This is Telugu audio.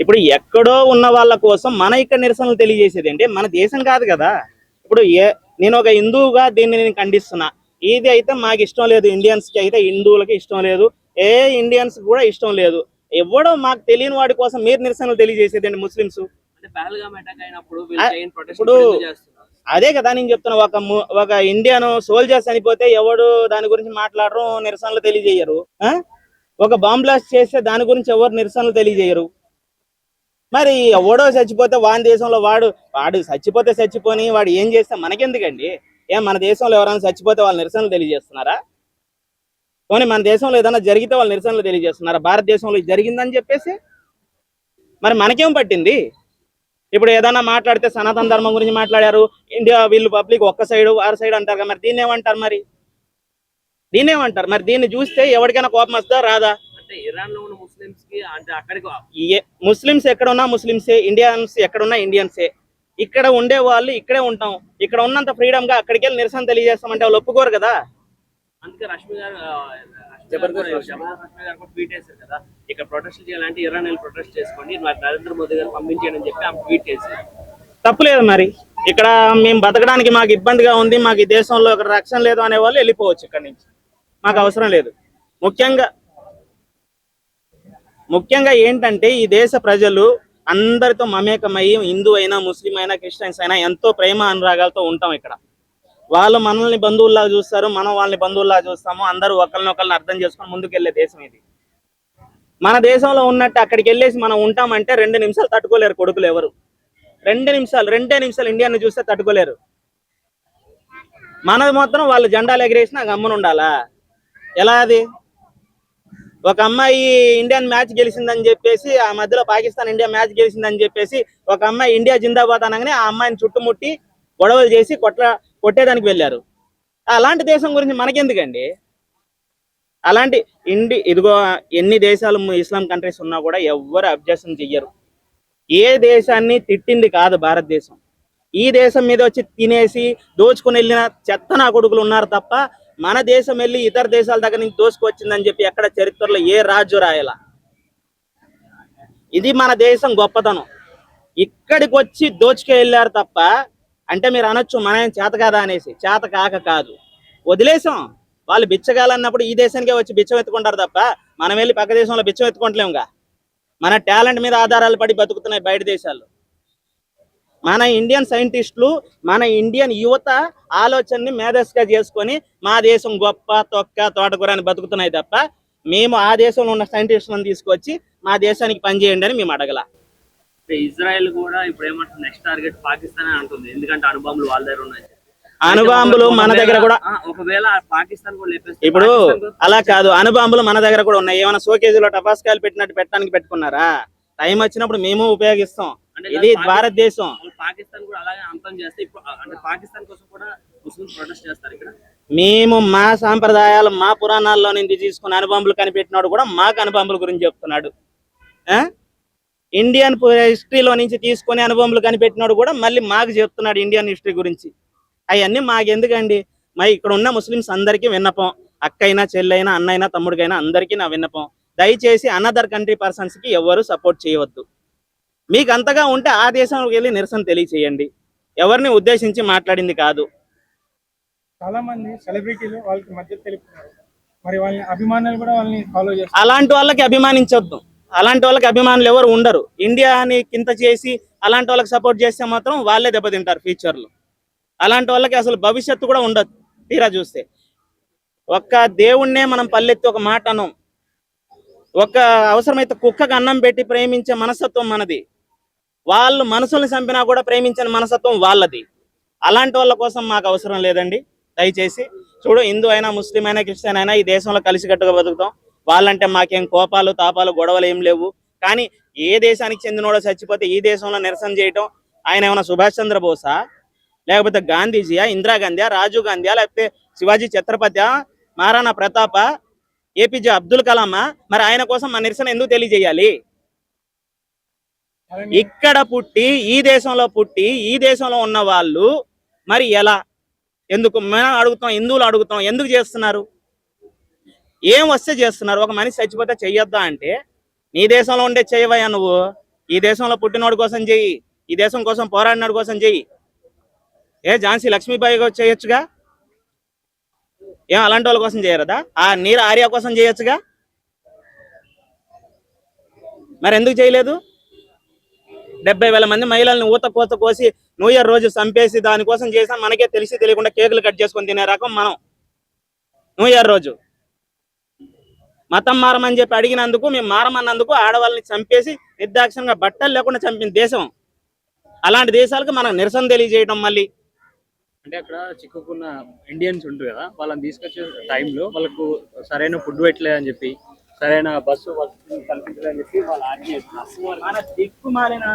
ఇప్పుడు ఎక్కడో ఉన్న వాళ్ళ కోసం మన ఇక్కడ నిరసనలు తెలియజేసేది అంటే మన దేశం కాదు కదా. ఇప్పుడు నేను ఒక హిందువుగా దీన్ని నేను ఖండిస్తున్నా. ఇది అయితే మాకు ఇష్టం లేదు, ఇండియన్స్కి అయితే హిందువులకి ఇష్టం లేదు, ఇండియన్స్ కూడా ఇష్టం లేదు. ఎవడో మాకు తెలియని వాడి కోసం మీరు నిరసనలు తెలియజేసేది అండి ముస్లిమ్స్. ఇప్పుడు అదే కదా నేను చెప్తున్నా. ఒక ఇండియన్ సోల్జర్స్ చనిపోతే ఎవడు దాని గురించి మాట్లాడరు, నిరసనలు తెలియజేయరు. ఒక బాంబ్ బ్లాస్ట్ చేస్తే దాని గురించి ఎవరు నిరసనలు తెలియజేయరు. మరి ఎవడో చచ్చిపోతే వాని దేశంలో వాడు చచ్చిపోతే చచ్చిపోని వాడు ఏం చేస్తే మనకెందుకండి? మన దేశంలో ఎవరైనా చచ్చిపోతే వాళ్ళు నిరసనలు తెలియజేస్తున్నారా? పోనీ మన దేశంలో ఏదైనా జరిగితే వాళ్ళు నిరసనలు తెలియజేస్తున్నారా? భారతదేశంలో జరిగిందని చెప్పేసి మరి మనకేం పట్టింది? ఇప్పుడు ఏదైనా మాట్లాడితే సనాతన ధర్మం గురించి మాట్లాడారు, ఇండియా వీళ్ళు పబ్లిక్ ఒక్క సైడు వారి సైడ్ అంటారు. మరి దీన్ని ఏమంటారు? మరి దీన్ని చూస్తే ఎవరికైనా కోపం వస్తుందా రాదా? ఇరాన్ లో ఉన్న ముస్లిమ్స్ కి అంటే అక్కడికి ముస్లిమ్స్ ఎక్కడున్నా ముస్లిమ్సే, ఇండియన్స్ ఎక్కడున్నా ఇండియన్సే. ఇక్కడ ఉండే వాళ్ళు ఇక్కడే ఉంటాం. ఇక్కడ ఉన్నంత ఫ్రీడమ్ గా అక్కడికి వెళ్ళి నిరసన తెలియజేస్తామంటే వాళ్ళు ఒప్పుకోరు కదా. అందుకే రష్మి గారు ట్వీట్ చేశారు కదా, ఇక్కడ ప్రొటెస్ట్ చేయాలంటే ఇరాన్ వెళ్ళి ప్రొటెస్ట్ చేసుకోండి, నరేంద్ర మోదీ గారు పంపించండి అని చెప్పి ఆమె ట్వీట్ చేశారు. తప్పులేదు. మరి ఇక్కడ మేము బతకడానికి మాకు ఇబ్బందిగా ఉంది, మాకు ఈ దేశంలో ఒక రక్షణ లేదు అనే వాళ్ళు వెళ్ళిపోవచ్చు ఇక్కడి నుంచి, మాకు అవసరం లేదు. ముఖ్యంగా ఏంటంటే ఈ దేశ ప్రజలు అందరితో మమేకమయ్యి, హిందూ అయినా ముస్లిం అయినా క్రిస్టియన్స్ అయినా ఎంతో ప్రేమ అనురాగాలతో ఉంటాం ఇక్కడ. వాళ్ళు మనల్ని బంధువుల్లా చూస్తారు, మనం వాళ్ళని బంధువుల్లా చూస్తాము. అందరూ ఒకరినొకరిని అర్థం చేసుకొని ముందుకెళ్లే దేశం ఇది. మన దేశంలో ఉన్నట్టు అక్కడికి వెళ్ళేసి మనం ఉంటామంటే 2 నిమిషాలు తట్టుకోలేరు కొడుకులు ఎవరు. 2 నిమిషాలు ఇండియాని చూస్తే తట్టుకోలేరు. మనది మాత్రం వాళ్ళు జెండాలు ఎగిరేసినా గమ్మున ఉండాలా? ఎలా అది? ఒక అమ్మాయి ఇండియన్ మ్యాచ్ గెలిచిందని చెప్పేసి, ఆ మధ్యలో పాకిస్తాన్ ఇండియా మ్యాచ్ గెలిచిందని చెప్పేసి ఒక అమ్మాయి ఇండియా జిందాబాద్ అనగానే ఆ అమ్మాయిని చుట్టుముట్టి గొడవలు చేసి కొట్టేదానికి వెళ్ళారు. అలాంటి దేశం గురించి మనకెందుకండి? ఇదిగో ఎన్ని దేశాలు ఇస్లాం కంట్రీస్ ఉన్నా కూడా ఎవ్వరు అబ్జెక్షన్ చెయ్యరు. ఏ దేశాన్ని తిట్టింది కాదు భారతదేశం. ఈ దేశం మీద వచ్చి తినేసి దోచుకుని వెళ్ళిన చెత్త నా కొడుకులు ఉన్నారు తప్ప, మన దేశం వెళ్ళి ఇతర దేశాల దగ్గర నుంచి దోచుకొచ్చిందని చెప్పి ఎక్కడ చరిత్రలో ఏ రాజు రాయాల. ఇది మన దేశం గొప్పతనం. ఇక్కడికి వచ్చి దోచుకు వెళ్ళారు తప్ప, అంటే మీరు అనొచ్చు మనం చేత కాదా అనేసి. చేత కాదు, వదిలేసాం. వాళ్ళు బిచ్చగాలన్నప్పుడు ఈ దేశానికే వచ్చి బిచ్చం ఎత్తుకుంటారు తప్ప మనం వెళ్ళి పక్క దేశంలో బిచ్చం ఎత్తుకుంటలేముగా. మన టాలెంట్ మీద ఆధారాలు పడి బతుకుతున్నాయి బయట దేశాల్లో. మన ఇండియన్ సైంటిస్టులు, మన ఇండియన్ యువత ఆలోచనని మేధస్సుగా చేసుకొని మా దేశం గొప్ప తోటకూర అని బతుకుతున్నాయి తప్ప, మేము ఆ దేశంలో ఉన్న సైంటిస్టులను తీసుకొచ్చి మా దేశానికి పనిచేయండి అని మేము అడగల. ఇజ్రాయెల్ కూడా ఇప్పుడు ఏమంటుంది, నెక్స్ట్ టార్గెట్ పాకిస్తాన్ అంటుంది. ఎందుకంటే అణుబాంబులు వాళ్ళ దగ్గర ఉన్నాయి. అణుబాంబులు మన దగ్గర కూడా, ఒకవేళ పాకిస్తాన్ కూడా ఇప్పుడు అలా కాదు, అణుబాంబులు మన దగ్గర కూడా ఉన్నాయి. ఏమైనా షోకేజీలో టపాస్కాయలు పెట్టినట్టు పెట్టడానికి పెట్టుకున్నారా? టైం వచ్చినప్పుడు మేము ఉపయోగిస్తాం. ఇది భారతదేశం. పాకిస్తాన్ కూడా అలాగే అంతం చేస్తే అంటే పాకిస్తాన్ కోసం కూడా ముస్లింస్ ప్రొటెస్ట్ చేస్తారు ఇక్కడ. మేము మా సాంప్రదాయాలు, మా పురాణాల్లో నుంచి తీసుకుని అణుబాంబులు కనిపెట్టినాడు కూడా మాకు అణుబాంబుల గురించి చెప్తున్నాడు. ఇండియన్ హిస్టరీలో నుంచి తీసుకొని అణుబాంబులు కనిపెట్టినాడు కూడా మళ్ళీ మాకు చెప్తున్నాడు ఇండియన్ హిస్టరీ గురించి. అవన్నీ మాకెందుకండి? మరి ఇక్కడ ఉన్న ముస్లిమ్స్ అందరికీ విన్నపం, అక్కైనా చెల్లైనా అన్నైనా తమ్ముడికైనా అందరికీ నా విన్నపం, దయచేసి అనదర్ కంట్రీ పర్సన్స్కి ఎవరు సపోర్ట్ చేయవద్దు. మీకు అంతగా ఉంటే ఆ దేశంలోకి వెళ్ళి నిరసన తెలియచేయండి. ఎవరిని ఉద్దేశించి మాట్లాడింది కాదు. చాలా మంది సెలబ్రిటీలు వాళ్ళకి మద్దతు తెలుపుతున్నారు, మరి వాళ్ళని అభిమానులు కూడా వాళ్ళని ఫాలో చేస్తారు. అలాంటి వాళ్ళకి అభిమానించొద్దు. అలాంటి వాళ్ళకి అభిమానులు ఎవరు ఉండరు. ఇండియాని కింద చేసి అలాంటి వాళ్ళకి సపోర్ట్ చేస్తే మాత్రం వాళ్ళే దెబ్బతింటారు ఫ్యూచర్లో. అలాంటి వాళ్ళకి అసలు భవిష్యత్తు కూడా ఉండదు. తీరా చూస్తే ఒక్క దేవుణ్ణే మనం పల్లెత్తి ఒక మాట అనం, ఒక అవసరమైతే కుక్కకు అన్నం పెట్టి ప్రేమించే మనస్తత్వం మనది. వాళ్ళు మనుషుల్ని చంపినా కూడా ప్రేమించని మనస్తత్వం వాళ్ళది. అలాంటి వాళ్ళ కోసం మాకు అవసరం లేదండి. దయచేసి చూడు, హిందూ అయినా ముస్లిం అయినా క్రిస్టియన్ అయినా ఈ దేశంలో కలిసికట్టుగా బతుకుతాం. వాళ్ళంటే మాకేం కోపాలు తాపాలు గొడవలు ఏం లేవు. కానీ ఏ దేశానికి చెందినోడో చచ్చిపోతే ఈ దేశంలో నిరసన చేయటం, ఆయన ఏమైనా సుభాష్ చంద్రబోసా, లేకపోతే గాంధీజీయా, ఇందిరాగాంధీయా, రాజీవ్ గాంధీయా, లేకపోతే శివాజీ ఛత్రపతి, మహారాణా ప్రతాప, ఏపీజే అబ్దుల్ కలామా? మరి ఆయన కోసం మా నిరసన ఎందుకు తెలియజేయాలి? ఇక్కడ పుట్టి ఈ దేశంలో పుట్టి ఈ దేశంలో ఉన్న వాళ్ళు మరి ఎలా, ఎందుకు మేము అడుగుతాం, హిందువులు అడుగుతాం, ఎందుకు చేస్తున్నారు? ఏం వస్తే చేస్తున్నారు? ఒక మనిషి చచ్చిపోతే చెయ్యొద్దా అంటే నీ దేశంలో ఉండే చేయవయ్యా నువ్వు. ఈ దేశంలో పుట్టినోడి కోసం చెయ్యి, ఈ దేశం కోసం పోరాడినోడి కోసం చెయ్యి. ఝాన్సీ లక్ష్మీబాయి చేయొచ్చుగా, ఏం అలాంటి వాళ్ళ కోసం చేయరదా? ఆ నీరు ఆర్య కోసం చేయొచ్చుగా, మరి ఎందుకు చేయలేదు? 70,000 మంది మహిళల్ని ఊత కోత కోసి న్యూ ఇయర్ రోజు చంపేసి దానికోసం చేసాం, మనకే తెలిసి తెలియకుండా కేకులు కట్ చేసుకొని తినే రకం మనం. న్యూ ఇయర్ రోజు మతం మారమని చెప్పి అడిగినందుకు, మేము మారమన్నందుకు ఆడవాళ్ళని చంపేసి నిర్దాక్షిణంగా బట్టలు లేకుండా చంపిన దేశం. అలాంటి దేశాలకు మనం నిరసన తెలియజేయడం. మళ్ళీ అంటే అక్కడ చిక్కుకున్న ఇండియన్స్ ఉంటారు కదా, వాళ్ళని తీసుకొచ్చే టైంలో వాళ్ళకు సరైన ఫుడ్ పెట్టలేదని చెప్పి, సరైన బస్సు కల్పించలేదని చెప్పి వాళ్ళు ఆర్గ్యూ చేస్తున్నారు. మన దిక్కుమాలిన